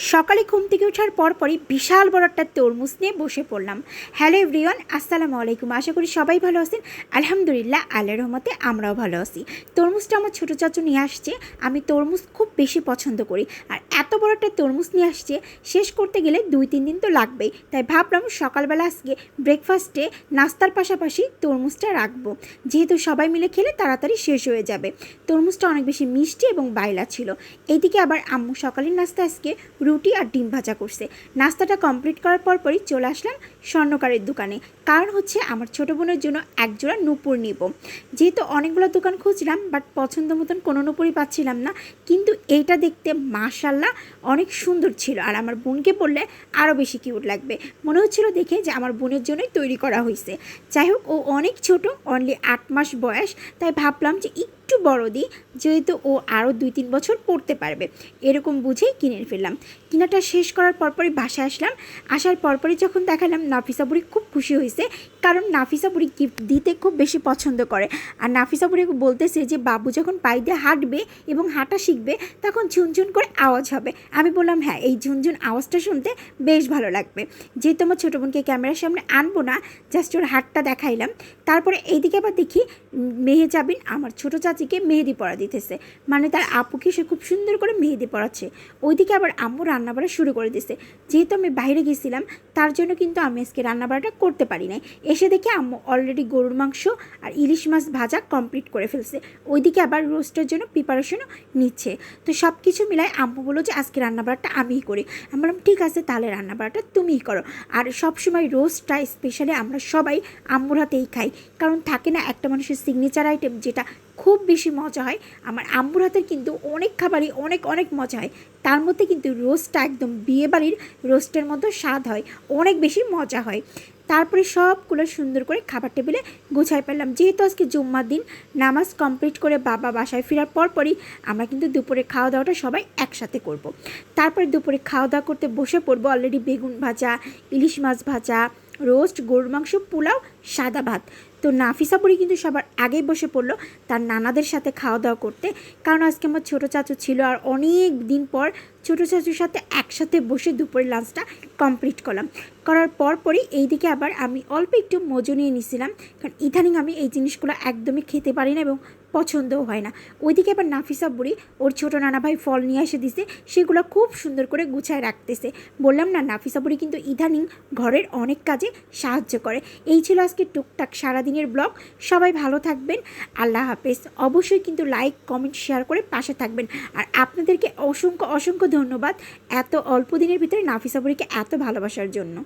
সকালে ঘুম থেকে ওঠার পরপরই বিশাল বড় একটা তরমুজ নিয়ে বসে পড়লাম। হ্যালো এভরিওয়ান, আসসালামু আলাইকুম। আশা করি সবাই ভালো আছেন। আলহামদুলিল্লাহ, আল্লাহর রহমতে আমরাও ভালো আছি। তরমুজটা আমার ছোটো চাচু নিয়ে আসছে। আমি তরমুজ খুব বেশি পছন্দ করি, আর এত বড় একটা তরমুজ নিয়ে আসছে, শেষ করতে গেলে 2-3 দিন তো লাগবেই। তাই ভাবলাম সকালবেলা আজকে ব্রেকফাস্টে নাস্তার পাশাপাশি তরমুজটা রাখবো, যেহেতু সবাই মিলে খেলে তাড়াতাড়ি শেষ হয়ে যাবে। তরমুজটা অনেক বেশি মিষ্টি এবং বাইলা ছিল। এইদিকে আবার আম্মু সকালের নাস্তা আজকে রুটি আর ডিম ভাজা করছে। নাস্তাটা কমপ্লিট করার পরপরই চলে আসলাম স্বর্ণকারের দোকানে, কারণ হচ্ছে আমার ছোটো বোনের জন্য একজোড়া নূপুর নিব। যেহেতু অনেকগুলো দোকান খুঁজলাম, বাট পছন্দ মতন কোনো নূপুরই পাচ্ছিলাম না, কিন্তু এইটা দেখতে মাশাল্লাহ অনেক সুন্দর ছিল, আর আমার বোনকে পরলে আরও বেশি কিউট লাগবে। মনে হচ্ছিল দেখে যে আমার বোনের জন্যই তৈরি করা হয়েছে। যাই হোক, ও অনেক ছোট, অনলি 8 মাস বয়স, তাই ভাবলাম যে একটু বড় দিই, যেহেতু ও আরও 2-3 বছর পড়তে পারবে, এরকম বুঝেই কিনে ফেললাম। কেনাটা শেষ করার পরপরই বাসায় আসলাম। আসার পরপরই যখন দেখালাম, নাফিসা বুড়ি খুব খুশি হয়েছে, কারণ নাফিসা বুড়ি গিফট দিতে খুব বেশি পছন্দ করে। আর নাফিসা বুড়ি বলতেছে যে বাবু যখন পায়ে দিয়ে হাঁটবে এবং হাঁটা শিখবে, তখন ঝুনঝুন করে আওয়াজ হবে। আমি বললাম হ্যাঁ, এই ঝুনঝুন আওয়াজটা শুনতে বেশ ভালো লাগবে। যেহেতু আমার ছোটো বোনকে ক্যামেরার সামনে আনবো না, জাস্ট ওর হাতটা দেখাইলাম। তারপরে এইদিকে আবার দেখি মেহেজাবিন আমার ছোটো চাচিকে মেহেদি পরা দিতেছে, মানে তার আপুকে সে খুব সুন্দর করে মেহেদি পরাচ্ছে। ওইদিকে আবার আম্মু রান্নাবাড়া শুরু করে দিছে। যেহেতু আমি বাইরে গেছিলাম, তার জন্য কিন্তু আমি আজকে রান্নাবাড়াটা করতে পারি নাই। এসে দেখি আম্মু অলরেডি গরুর মাংস আর ইলিশ মাছ ভাজা কমপ্লিট করে ফেলছে। ওইদিকে আবার রোস্টের জন্য প্রিপারেশনও নিচ্ছে। তো সব কিছু মিলায় আম্মু বললো যে আজকে রান্নাবাড়াটা আমিই করি। আমি বললাম ঠিক আছে, তাহলে রান্নাবাড়াটা তুমিই করো। আর সবসময় রোস্টটা স্পেশালি আমরা সবাই আম্মুর হাতেই খাই, কারণ থাকে না একটা মানুষের সিগনেচার আইটেম যেটা খুব বেশি মজা হয়। আমার আম্মুর হাতের কিন্তু অনেক খাবারই অনেক অনেক মজা হয়, তার মধ্যে কিন্তু রোস্টটা একদম বিয়েবাড়ির রোস্টের মতো স্বাদ হয়, অনেক বেশি মজা হয়। তারপরে সবগুলো সুন্দর করে খাবার টেবিলে গোছায় ফেললাম। যেহেতু আজকে জুম্মার দিন, নামাজ কমপ্লিট করে বাবা বাসায় ফেরার পরপরই আমরা কিন্তু দুপুরে খাওয়া দাওয়াটা সবাই একসাথে করব। তারপরে দুপুরে খাওয়া দাওয়া করতে বসে পড়বো। অলরেডি বেগুন ভাজা, ইলিশ মাছ ভাজা, রোস্ট, গরুর মাংস, পোলাও, সাদা ভাত। তো নাফিসা বুড়ি কিন্তু সবার আগেই বসে পড়লো তার নানাদের সাথে খাওয়া দাওয়া করতে, কারণ আজকে আমার ছোটো চাচু ছিল, আর অনেক দিন পর ছোটো চাচুর সাথে একসাথে বসে দুপুরের লাঞ্চটা কমপ্লিট করলাম। করার পরপরই এইদিকে আবার আমি অল্প একটু মজু নিয়ে নিয়েছিলাম, কারণ ইদানিং আমি এই জিনিসগুলো একদমই খেতে পারি না এবং পছন্দও হয় না। ওইদিকে আবার নাফিসা বুড়ি ওর ছোটো নানা ভাই ফল নিয়ে এসে দিছে, সেগুলো খুব সুন্দর করে গুছায় রাখতেছে। বললাম না, নাফিসা বুড়ি কিন্তু ইদানিং ঘরের অনেক কাজে সাহায্য করে। এই ছিল আজকে টুকটাক সারাদিনের ব্লগ। সবাই ভালো থাকবেন, আল্লাহ হাফেজ। অবশ্যই কিন্তু লাইক, কমেন্ট, শেয়ার করে পাশে থাকবেন। আর আপনাদেরকে অসংখ্য অসংখ্য ধন্যবাদ এত অল্প দিনের ভিতরে নাফিসা বুড়িকে এত ভালোবাসার জন্য।